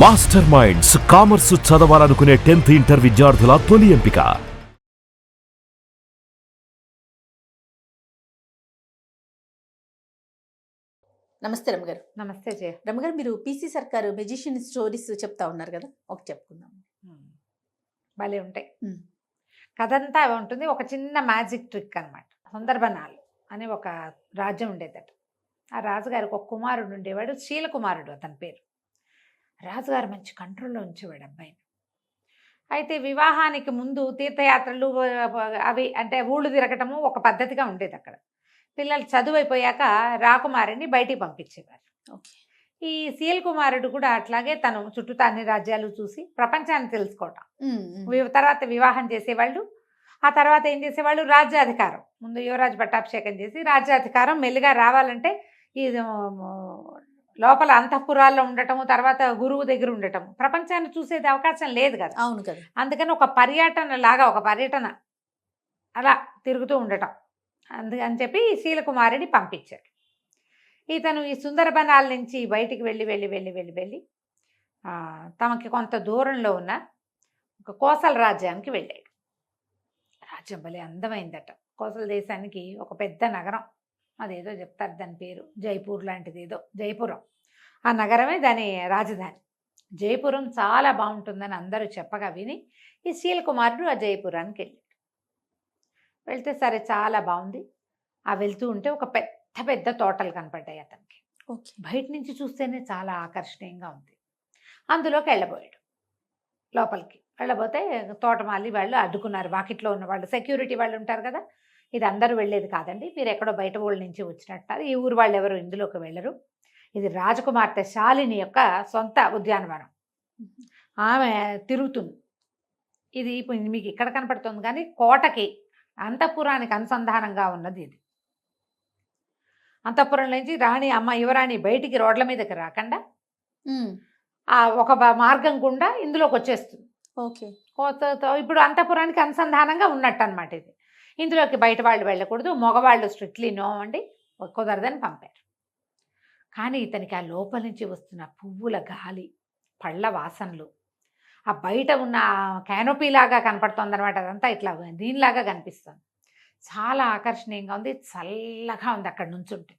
Master minds commerce చదవాలనుకునే 10th inter విద్యార్థుల తొలి ఎంపిక. నమస్తే రమ్మగారు. నమస్తే జయ. రమ్మగారు, మీరు పీసీ సర్కారు మెజిషియన్ స్టోరీస్ చెప్తా ఉన్నారు కదా, ఒకటి చెప్పుకుందాం. భలే ఉంటాయి. కథంతా ఉంటుంది. ఒక చిన్న మ్యాజిక్ ట్రిక్ అనమాట. సుందర్బనాలు అని ఒక రాజ్యం ఉండేదట. ఆ రాజుగారికి ఒక కుమారుడు ఉండేవాడు, శీలకుమారుడు అతని పేరు. రాజుగారు మంచి కంట్రోల్లో ఉంచేవాడు అబ్బాయిని. అయితే వివాహానికి ముందు తీర్థయాత్రలు అవి అంటే ఊళ్ళు తిరగటము ఒక పద్ధతిగా ఉండేది అక్కడ. పిల్లలు చదువు అయిపోయాక రాకుమారిని బయటికి పంపించేవారు. ఓకే. ఈ సీల్ కుమారుడు కూడా అట్లాగే తను చుట్టూతా అన్ని రాజ్యాలు చూసి ప్రపంచాన్ని తెలుసుకోవటం. తర్వాత వివాహం చేసేవాళ్ళు. ఆ తర్వాత ఏం చేసేవాళ్ళు, రాజ్యాధికారం. ముందు యువరాజు పట్టాభిషేకం చేసి రాజ్యాధికారం మెల్లిగా రావాలంటే ఈ లోపల అంతఃపురాల్లో ఉండటము, తర్వాత గురువు దగ్గర ఉండటము, ప్రపంచాన్ని చూసేది అవకాశం లేదు కదా. అవును కదా. అందుకని ఒక పర్యటన అలా తిరుగుతూ ఉండటం. అందుకని చెప్పి శీలకుమారిని పంపించారు. ఇతను ఈ సుందరబనాల నుంచి బయటికి వెళ్ళి తమకి కొంత దూరంలో ఉన్న ఒక కోసల రాజ్యానికి వెళ్ళాడు. రాజ్యం భలే అందమైందట. కోసల దేశానికి ఒక పెద్ద నగరం, అదేదో చెప్తారు దాని పేరు, జైపూర్ లాంటిది ఏదో, జైపురం. ఆ నగరమే దాని రాజధాని. జైపురం చాలా బాగుంటుందని అందరూ చెప్పగా విని ఈ శీలకుమారుడు ఆ జైపురానికి వెళ్ళాడు. వెళ్తే సరే చాలా బాగుంది. ఆ వెళ్తూ ఉంటే ఒక పెద్ద పెద్ద తోటలు కనపడ్డాయి అతనికి. ఓకే. బయట నుంచి చూస్తేనే చాలా ఆకర్షణీయంగా ఉంది. అందులోకి వెళ్ళబోయాడు. లోపలికి వెళ్ళబోతే తోటమాలి వాళ్ళు అడ్డుకున్నారు. వాకిట్లో ఉన్న వాళ్ళు, సెక్యూరిటీ వాళ్ళు ఉంటారు కదా, ఇది అందరూ వెళ్ళేది కాదండి, మీరు ఎక్కడో బయట ఊళ్ళ నుంచి వచ్చినట్టు, ఈ ఊరు వాళ్ళు ఎవరు ఇందులోకి వెళ్ళరు, ఇది రాజకుమార్తె శాలిని యొక్క సొంత ఉద్యానవనం, ఆమె తిరుగుతుంది. ఇది ఇప్పుడు మీకు ఇక్కడ కనపడుతుంది కానీ కోటకి అంతఃపురానికి అనుసంధానంగా ఉన్నది ఇది. అంతఃపురం నుంచి రాణి అమ్మ యువరాణి బయటికి రోడ్ల మీదకి రాకుండా ఆ ఒక మార్గం గుండా ఇందులోకి వచ్చేస్తుంది. ఓకే. ఇప్పుడు అంతఃపురానికి అనుసంధానంగా ఉన్నట్టు అనమాట ఇది. ఇందులోకి బయట వాళ్ళు వెళ్ళకూడదు, మగవాళ్ళు స్ట్రిక్ట్లీ నో అండి, కుదరదని పంపారు. కానీ ఇతనికి ఆ లోపల నుంచి వస్తున్న పువ్వుల గాలి, పళ్ళ వాసనలు, ఆ బయట ఉన్న క్యానోపీ లాగా కనపడుతుంది అనమాట, అదంతా ఇట్లా దీనిలాగా కనిపిస్తుంది. చాలా ఆకర్షణీయంగా ఉంది, చల్లగా ఉంది. అక్కడ నుంచుంటే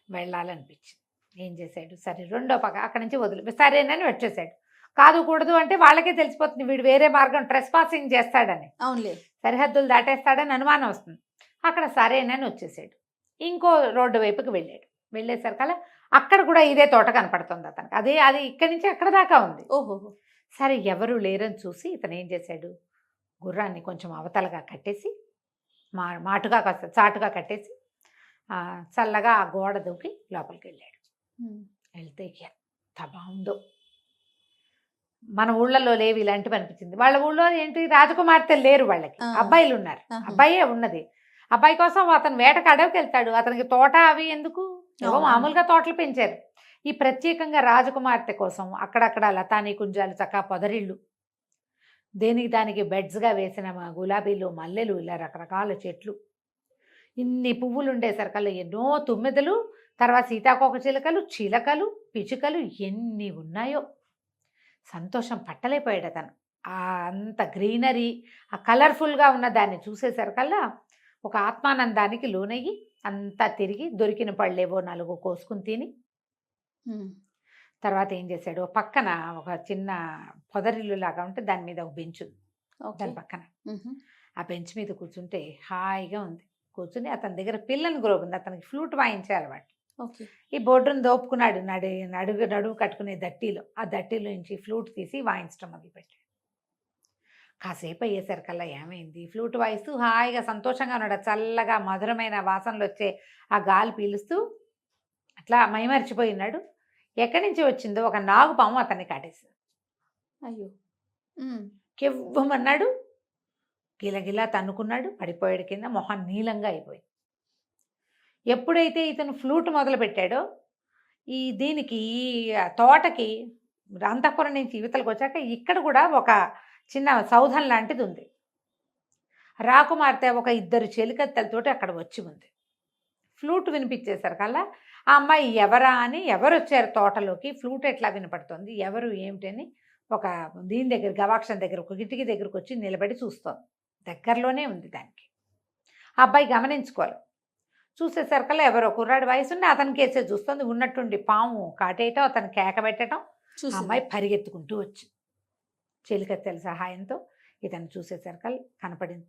వెళ్ళాలనిపించింది. ఏం చేశాడు, సరే రెండో పక్క అక్కడి నుంచి వదిలి సరేనని వచ్చేసాడు. కాదు కూడదు అంటే వాళ్ళకే తెలిసిపోతుంది వీడు వేరే మార్గం ట్రెస్ పాసింగ్ చేస్తాడని, అవునులే, సరిహద్దులు దాటేస్తాడని అనుమానం వస్తుంది. అక్కడ సరేనని వచ్చేసాడు. ఇంకో రోడ్డు వైపుకి వెళ్ళాడు. వెళ్ళేసరికల్లా అక్కడ కూడా ఇదే తోట కనపడుతుంది అతనికి. అది ఇక్కడి నుంచి అక్కడ దాకా ఉంది. ఓహో. సరే ఎవరు లేరని చూసి ఇతను ఏం చేశాడు, గుర్రాన్ని కొంచెం అవతలగా కట్టేసి మాటుగా చాటుగా కట్టేసి చల్లగా ఆ గోడ దూకి లోపలికి వెళ్ళాడు. వెళ్తే ఎంత బాగుందో, మన ఊళ్ళలో లేవు ఇలాంటివి అనిపించింది. వాళ్ళ ఊళ్ళో ఏంటి, రాజకుమార్తెలు లేరు, వాళ్ళకి అబ్బాయిలు ఉన్నారు, అబ్బాయే ఉన్నది. అబ్బాయి కోసం అతను వేటకు అడవికి వెళ్తాడు. అతనికి తోట అవి ఎందుకు, ఏవో మామూలుగా తోటలు పెంచారు. ఈ ప్రత్యేకంగా రాజకుమార్తె కోసం అక్కడక్కడ లతానీ కుంజాలు, చక్కా పొదరిళ్ళు, దేనికి దానికి బెడ్స్గా వేసిన గులాబీలు, మల్లెలు, ఇలా రకరకాల చెట్లు, ఇన్ని పువ్వులు ఉండేసరికల్లా ఎన్నో తుమ్మెదలు, తర్వాత సీతాకోక చిలుకలు, చిలకలు, పిచుకలు ఎన్ని ఉన్నాయో. సంతోషం పట్టలేకపోయాడు అతను. అంత గ్రీనరీ, ఆ కలర్ఫుల్గా ఉన్న దాన్ని చూసేసరికల్లా ఒక ఆత్మానందానికి లోనయ్యి అంతా తిరిగి దొరికిన పళ్ళేవో 4 కోసుకుని తిని తర్వాత ఏం చేశాడు, పక్కన ఒక చిన్న పొదరిల్లు లాగా ఉంటే దాని మీద ఒక బెంచ్ ఉంది. దాని పక్కన ఆ బెంచ్ మీద కూర్చుంటే హాయిగా ఉంది. కూర్చుని అతని దగ్గర పిల్లని గ్రోబ్ ఉంది, అతనికి ఫ్లూట్ వాయించే అలవాటు. ఈ బోర్డును దోపుకున్నాడు. నడువు కట్టుకునే దట్టీలో, ఆ దట్టీలో నుంచి ఫ్లూట్ తీసి వాయించడం మొదలుపెట్టాడు. కాసేపు అయ్యేసరికల్లా ఏమైంది, ఫ్లూట్ వాయిస్తూ హాయిగా సంతోషంగా ఉన్నాడు. చల్లగా మధురమైన వాసనలు వచ్చే ఆ గాలి పీలుస్తూ అట్లా మైమరిచిపోయినాడు. ఎక్కడి నుంచి వచ్చిందో ఒక నాగుపాము అతన్ని కాటేసింది. అయ్యో. కెవ్వమన్నాడు, గిలగిలా తన్నుకున్నాడు, పడిపోయాడు కింద, మొహం నీలంగా అయిపోయింది. ఎప్పుడైతే ఇతను ఫ్లూట్ మొదలు పెట్టాడో దీనికి తోటకి అంతఃపురం నుంచి యువతలకు వచ్చాక ఇక్కడ కూడా ఒక చిన్న సౌధం లాంటిది ఉంది. రాకుమార్తె ఒక 2 చెలికత్తెలతోటి అక్కడ వచ్చి ఉంది. ఫ్లూట్ వినిపించేసరికల్లా ఆ అమ్మాయి ఎవరా అని ఎవరు వచ్చారు తోటలోకి, ఫ్లూట్ ఎట్లా వినపడుతుంది, ఎవరు ఏమిటి అని ఒక దీని దగ్గర గవాక్షం దగ్గర ఒక కిటికీ దగ్గరకు వచ్చి నిలబడి చూస్తోంది. దగ్గరలోనే ఉంది దానికి. ఆ అబ్బాయి గమనించుకోవాలి. చూసేసరికల్లా ఎవరో కుర్రాడి వయసుండి అతని కేసే చూస్తుంది. ఉన్నట్టుండి పాము కాటేయటం, అతను కేక పెట్టడం, ఆ అమ్మాయి పరిగెత్తుకుంటూ వచ్చి చెలికత్తెల సహాయంతో ఇతను చూసేసరికల్ కనపడింది.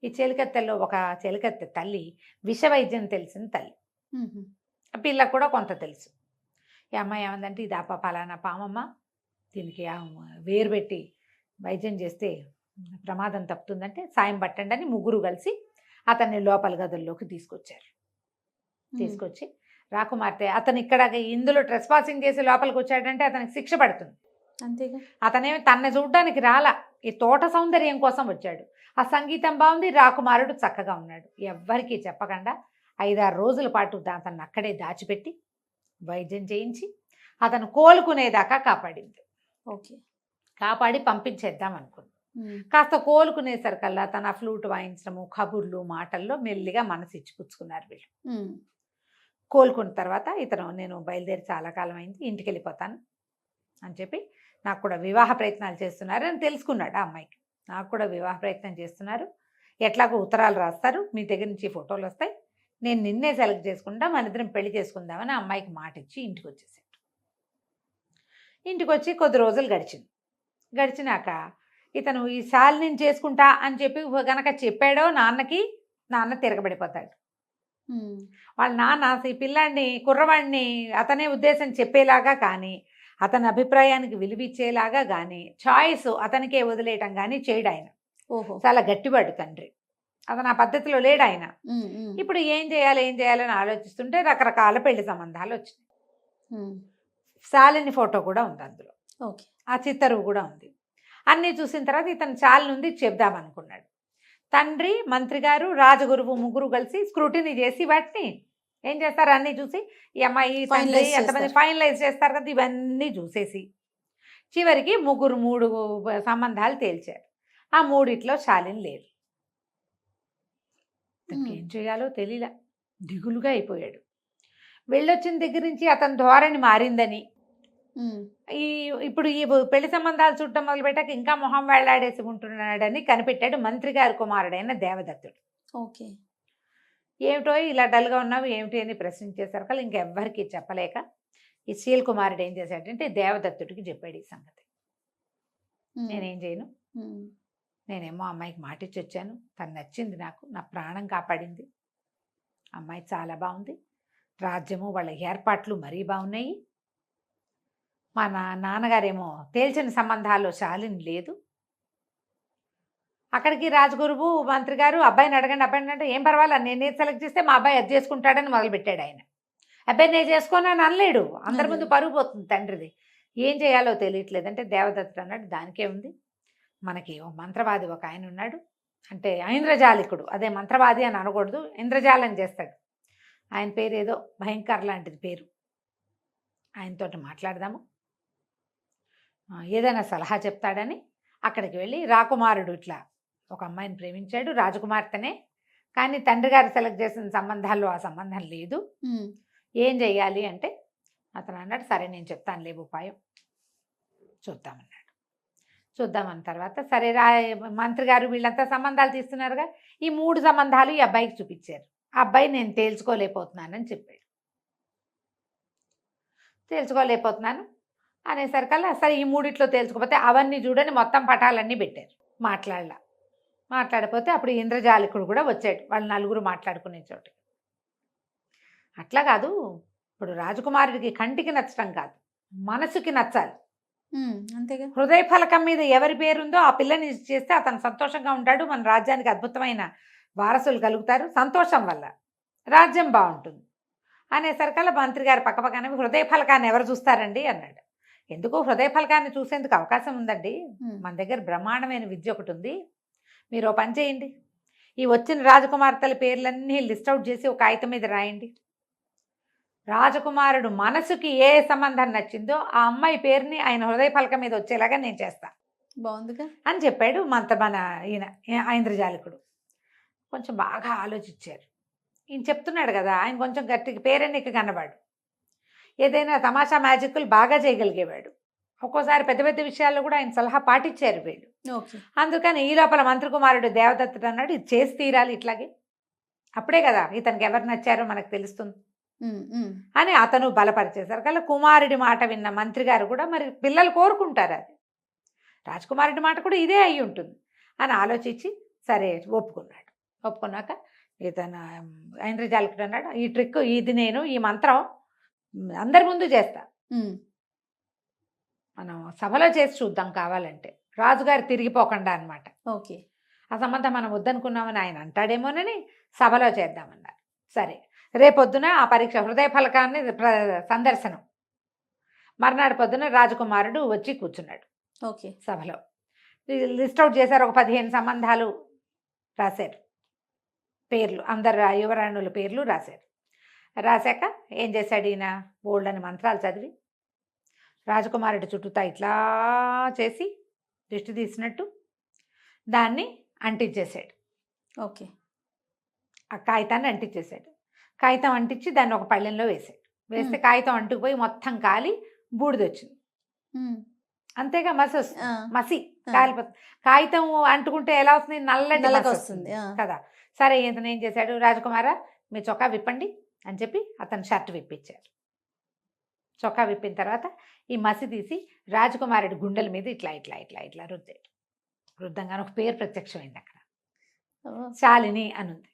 ఈ చెలికత్తెల్లో ఒక చెలికత్తె తల్లి విషవైద్యం తెలిసిన తల్లి. ఆ పిల్లకు కూడా కొంత తెలుసు. ఈ అమ్మాయి ఏమందంటే, ఇది పలానా పామమ్మ, దీనికి వేరు పెట్టి వైద్యం చేస్తే ప్రమాదం తప్పుతుందంటే సాయం పట్టండి అని ముగ్గురు కలిసి అతన్ని లోపల గదుల్లోకి తీసుకొచ్చారు. తీసుకొచ్చి రాకుమార్తె అతను ఇక్కడ ఇందులో ట్రెస్ పాసింగ్ చేసి లోపలికి వచ్చాడంటే అతనికి శిక్ష పడుతుంది. అంతేగా. అతనేమి తన్ని చూడడానికి రాలా, ఈ తోట సౌందర్యం కోసం వచ్చాడు. ఆ సంగీతం బాగుంది, రాకుమారుడు చక్కగా ఉన్నాడు. ఎవ్వరికీ చెప్పకుండా 5-6 రోజుల పాటు అతన్ని అక్కడే దాచిపెట్టి వైద్యం చేయించి అతను కోలుకునేదాకా కాపాడింది. ఓకే. కాపాడి పంపించేద్దాం అనుకుంది. కాస్త కోలుకునేసరికల్లా తన ఫ్లూట్ వాయించడము, కబుర్లు, మాటల్లో మెల్లిగా మనసు ఇచ్చిపుచ్చుకున్నారు వీళ్ళు. కోలుకున్న తర్వాత ఇతను, నేను బయలుదేరి చాలా కాలం అయింది, ఇంటికి వెళ్ళిపోతాను అని చెప్పి, నాకు కూడా వివాహ ప్రయత్నాలు చేస్తున్నారు అని తెలుసుకున్నాడు. ఆ అమ్మాయికి నాకు కూడా వివాహ ప్రయత్నం చేస్తున్నారు, ఎట్లాగో ఉత్తరాలు రాస్తారు, మీ దగ్గర నుంచి ఫోటోలు వస్తాయి, నేను నిన్నే సెలెక్ట్ చేసుకుంటా, మన ఇద్దరం పెళ్లి చేసుకుందామని ఆ అమ్మాయికి మాట ఇచ్చి ఇంటికి వచ్చేసాడు. ఇంటికి వచ్చి కొద్ది రోజులు గడిచినాక ఇతను ఈ శాలిని చేసుకుంటా అని చెప్పి గనక చెప్పాడో నాన్నకి, నాన్న తిరగబడిపోతాడు. వాళ్ళ నాన్న ఈ పిల్లాడిని, కుర్రవాడిని అతనే ఉద్దేశం చెప్పేలాగా కానీ, అతని అభిప్రాయానికి విలువిచ్చేలాగా కానీ, చాయిస్ అతనికే వదిలేయటం కానీ చేయడు ఆయన. చాలా గట్టివాడు తండ్రి. అతను ఆ పద్ధతిలో లేడు ఆయన. ఇప్పుడు ఏం చేయాలని ఆలోచిస్తుంటే రకరకాల పెళ్లి సంబంధాలు వచ్చినాయి. శాలిని ఫోటో కూడా ఉంది అందులో, ఆ చిత్తరువు కూడా ఉంది. అన్నీ చూసిన తర్వాత ఇతను శాలిని ఉంది చెప్దామనుకున్నాడు. తండ్రి, మంత్రి గారు, రాజగురువు ముగ్గురు కలిసి స్క్రూటినీ చేసి వాటిని ఏం చేస్తారు, అన్నీ చూసి ఈ అమ్మాయి తండ్రి ఎంతమంది ఫైనలైజ్ చేస్తారు కదా, ఇవన్నీ చూసేసి చివరికి 3 సంబంధాలు తేల్చారు. ఆ 3 శాలిని లేదు. ఏం చేయాలో తెలియలా, దిగులుగా అయిపోయాడు. వెళ్ళొచ్చిన దగ్గర నుంచి అతని ధోరణి మారిందని, ఇప్పుడు ఈ పెళ్లి సంబంధాలు చూడటం మొదలుపెట్టాక ఇంకా మొహం వేళ్లాడేసి ఉంటున్నాడని కనిపెట్టాడు మంత్రి గారి కుమారుడైన దేవదత్తుడు. ఓకే. ఏమిటో ఇలా డల్గా ఉన్నావు ఏమిటి అని ప్రశ్నించేసరికి ఇంకెవ్వరికి చెప్పలేక ఈ శీల్ కుమారుడు ఏం చేశాడంటే దేవదత్తుడికి చెప్పాడు ఈ సంగతి. నేనేం చేయను, నేనేమో అమ్మాయికి మాటిచ్చి వచ్చాను, తను నచ్చింది నాకు, నా ప్రాణం కాపాడింది, అమ్మాయి చాలా బాగుంది, రాజ్యము వాళ్ళ ఏర్పాట్లు మరీ బాగున్నాయి, మా నాన్నగారేమో తేల్చిన సంబంధాల్లో శాలిని లేదు. అక్కడికి రాజగురువు మంత్రి గారు అబ్బాయిని అడగండి అంటే, ఏం పర్వాలేదు, నేనే సెలెక్ట్ చేస్తే మా అబ్బాయి అది చేసుకుంటాడని మొదలుపెట్టాడు ఆయన. అబ్బాయి నేను చేసుకోనని అనలేడు, అందరి ముందు పరుగు పోతుంది తండ్రిది. ఏం చేయాలో తెలియట్లేదు అంటే దేవదత్తుడు అన్నాడు, దానికే ఉంది, మనకి మంత్రవాది ఒక ఆయన ఉన్నాడు, అంటే ఐంద్రజాలికుడు, అదే మంత్రవాది అని అనకూడదు, ఇంద్రజాలం చేస్తాడు, ఆయన పేరు ఏదో భయంకర లాంటిది పేరు, ఆయనతోటి మాట్లాడదాము, ఏదైనా సలహా చెప్తాడని అక్కడికి వెళ్ళి, రాకుమారుడు ఇట్లా ఒక అమ్మాయిని ప్రేమించాడు, రాజకుమార్తెనే, కానీ తండ్రి గారు సెలెక్ట్ చేసిన సంబంధాల్లో ఆ సంబంధం లేదు, ఏం చెయ్యాలి అంటే అతను అన్నాడు, సరే నేను చెప్తాను లేవు ఉపాయం, చూద్దామన్నాడు. చూద్దామన్న తర్వాత సరే మంత్రి గారు వీళ్ళంతా సంబంధాలు తీస్తున్నారుగా, ఈ 3 సంబంధాలు ఈ అబ్బాయికి చూపించారు. ఆ అబ్బాయి నేను తేల్చుకోలేకపోతున్నానని చెప్పాడు. తేల్చుకోలేకపోతున్నాను అనేసరికల్లా సరే ఈ 3 తేల్చుకోకపోతే అవన్నీ చూడని మొత్తం పటాలన్నీ పెట్టారు. మాట్లాడపోతే అప్పుడు ఇంద్రజాలికుడు కూడా వచ్చాడు, వాళ్ళు 4 మాట్లాడుకునే చోటు. అట్లా కాదు, ఇప్పుడు రాజకుమారుడికి కంటికి నచ్చడం కాదు, మనసుకి నచ్చాలి. అంతేగా. హృదయ ఫలకం మీద ఎవరి పేరుందో ఆ పిల్లని చేస్తే అతను సంతోషంగా ఉంటాడు, మన రాజ్యానికి అద్భుతమైన వారసులు కలుగుతారు, సంతోషం వల్ల రాజ్యం బాగుంటుంది అనేసరికల్లా మంత్రి గారు పక్కపక్కన హృదయ ఫలకాన్ని ఎవరు చూస్తారండి అన్నాడు. ఎందుకు హృదయ ఫలకాన్ని చూసేందుకు అవకాశం ఉందండి, మన దగ్గర బ్రహ్మాండమైన విద్య ఒకటి ఉంది, మీరు ఓ పని చేయండి, ఈ వచ్చిన రాజకుమార్తెల పేర్లన్నీ లిస్ట్ అవుట్ చేసి ఒక కాగితం మీద రాయండి, రాజకుమారుడు మనసుకి ఏ సంబంధం నచ్చిందో ఆ అమ్మాయి పేరుని ఆయన హృదయ ఫలకం మీద వచ్చేలాగా నేను చేస్తా, బాగుందిగా అని చెప్పాడు మన ఈయన ఐంద్రజాలికుడు. కొంచెం బాగా ఆలోచించారు, ఈయన చెప్తున్నాడు కదా, ఆయన కొంచెం గట్టిగా పేరెన్నిక కన్నవాడు, ఏదైనా తమాషా మ్యాజిక్లు బాగా చేయగలిగేవాడు. ఒక్కోసారి పెద్ద పెద్ద విషయాల్లో కూడా ఆయన సలహా పాటించారు వీళ్ళు. ఓకే. అందుకని ఈ లోపల మంత్రికుమారుడు దేవదత్తుడు అన్నాడు, ఇది చేసి తీరాలి ఇట్లాగే, అప్పుడే కదా ఇతనికి ఎవరు నచ్చారో మనకు తెలుస్తుంది అని అతను బలపరిచేశారు. కల్లా కుమారుడి మాట విన్న మంత్రి గారు కూడా, మరి పిల్లలు కోరుకుంటారు అది, రాజకుమారుడి మాట కూడా ఇదే అయి ఉంటుంది అని ఆలోచించి సరే ఒప్పుకున్నాడు. ఒప్పుకున్నాక ఇతను ఐంద్రజాలికుడు అన్నాడు, ఈ ట్రిక్ ఇది నేను ఈ మంత్రం అందరి ముందు చేస్తా, మనం సభలో చేసి చూద్దాం కావాలంటే, రాజుగారు తిరిగిపోకుండా అనమాట. ఓకే. ఆ సంబంధం మనం వద్దనుకున్నామని ఆయన అంటాడేమోనని సభలో చేద్దామన్నారు. సరే, రేపొద్దున ఆ పరీక్ష హృదయ ఫలకాన్ని సందర్శనం. మర్నాడు పొద్దున రాజకుమారుడు వచ్చి కూర్చున్నాడు. ఓకే. సభలో లిస్ట్ అవుట్ చేశారు. ఒక 15 సంబంధాలు రాశారు, పేర్లు, అందరు యువరాణుల పేర్లు రాశారు. రాశాక ఏం చేశాడు ఈయన, బోల్డ్ అని మంత్రాలు చదివి రాజకుమారుడి చుట్టూతా ఇట్లా చేసి దిష్టి తీసినట్టు దాన్ని అంటించేశాడు. ఓకే. ఆ కాగితాన్ని అంటించేశాడు. కాగితం అంటించి దాన్ని ఒక పళ్ళెంలో వేసాడు. వేస్తే కాగితం అంటుకుపోయి మొత్తం కాలి బూడిదొచ్చింది. అంతేగా మసి వస్తుంది, మసి కాలిపోతుంది. కాగితం అంటుకుంటే ఎలా వస్తుంది, నల్లటి వస్తుంది కదా. సరే, ఇతను ఏం చేశాడు, రాజకుమార మీ చొక్కా విప్పండి అని చెప్పి అతను షర్ట్ విప్పించారు. చొక్కా విప్పిన తర్వాత ఈ మసి తీసి రాజకుమారుడి గుండెల మీద ఇట్లా ఇట్లా ఇట్లా ఇట్లా రుద్దాడు. రుద్దంగానే ఒక పేరు ప్రత్యక్షమైంది అక్కడ, శాలిని అనుంది.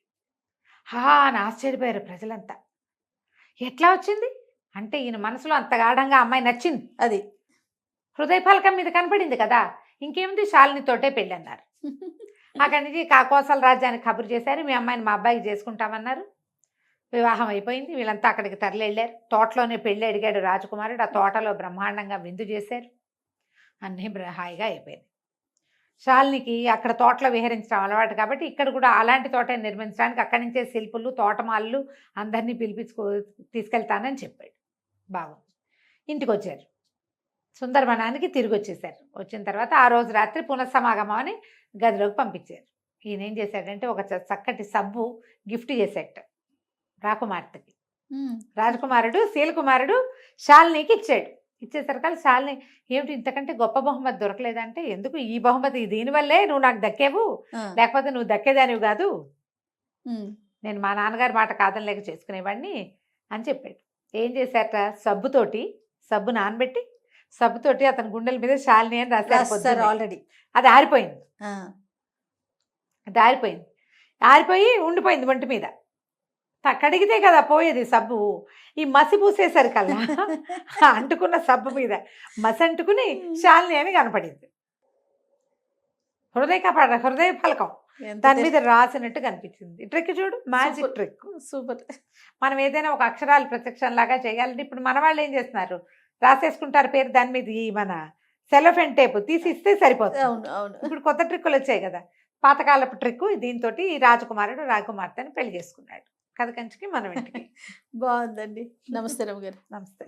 అని ఆశ్చర్యపోయారు ప్రజలంతా. ఎట్లా వచ్చింది అంటే ఈయన మనసులో అంత గాఢంగా అమ్మాయి నచ్చింది, అది హృదయ ఫలకం మీద కనపడింది కదా, ఇంకేముంది శాలినితోటే పెళ్ళి అన్నారు. అక్కడి నుంచి కాకోసల రాజ్యానికి కబురు చేశారు, మీ అమ్మాయిని మా అబ్బాయికి చేసుకుంటామన్నారు. వివాహం అయిపోయింది. వీళ్ళంతా అక్కడికి తరలి వెళ్ళారు. తోటలోనే పెళ్ళి అడిగాడు రాజకుమారుడు. ఆ తోటలో బ్రహ్మాండంగా విందు చేశారు. అన్నీ హాయిగా అయిపోయింది. శాలినికి అక్కడ తోటలో విహరించడం అలవాటు కాబట్టి ఇక్కడ కూడా అలాంటి తోట నిర్మించడానికి అక్కడి నుంచే శిల్పులు, తోటమాళ్ళు అందరినీ తీసుకెళ్తానని చెప్పాడు. బాగుంది. ఇంటికి వచ్చారు. సుందరవనానికి తిరిగి వచ్చేసారు. వచ్చిన తర్వాత ఆ రోజు రాత్రి పునఃసమాగమం అని గదిలోకి పంపించారు. ఈయన ఏం చేశాడంటే ఒక చక్కటి సబ్బు గిఫ్ట్ చేశాట రాకుమార్తెకి. రాజకుమారుడు శీలకుమారుడు శాలినికి ఇచ్చాడు. ఇచ్చేసరికి శాలిని ఏమిటి ఇంతకంటే గొప్ప బహుమతి దొరకలేదంటే, ఎందుకు ఈ బహుమతి దీనివల్లే నువ్వు నాకు దక్కేవు, లేకపోతే నువ్వు దక్కేదానివి కాదు, నేను మా నాన్నగారి మాట కాదనలేక చేసుకునేవాడిని అని చెప్పాడు. ఏం చేశారట, సబ్బు నానబెట్టి సబ్బుతోటి అతని గుండెల మీద శాలిని అని రాశారు. ఆల్రెడీ అది ఆరిపోయింది. ఆరిపోయి ఉండిపోయింది ఒంటి మీద. కడిగితే కదా పోయేది సబ్బు. ఈ మసి పూసేసరికల్లా అంటుకున్న సబ్బు మీద మసి అంటుకుని శాలిని అని కనపడింది. హృదయ ఫలకం దాని మీద రాసినట్టు కనిపించింది. ట్రిక్ చూడు, మ్యాజిక్ ట్రిక్, సూపర్. మనం ఏదైనా ఒక అక్షరాలు ప్రత్యక్షం లాగా చేయాలంటే ఇప్పుడు మన వాళ్ళు ఏం చేస్తున్నారు, రాసేసుకుంటారు పేరు, దాని మీద ఈ మన సెలోఫెన్ టేప్ తీసి ఇస్తే సరిపోతుంది. అవును. ఇప్పుడు కొత్త ట్రిక్కులు వచ్చాయి కదా, పాతకాలపు ట్రిక్. దీంతో ఈ రాజకుమారుడు రాకుమార్తెని పెళ్లి చేసుకున్నాడు. కథ కంచికి మనం ఇంటికి. బాగుందండి. నమస్తే రమ్య గారు. నమస్తే.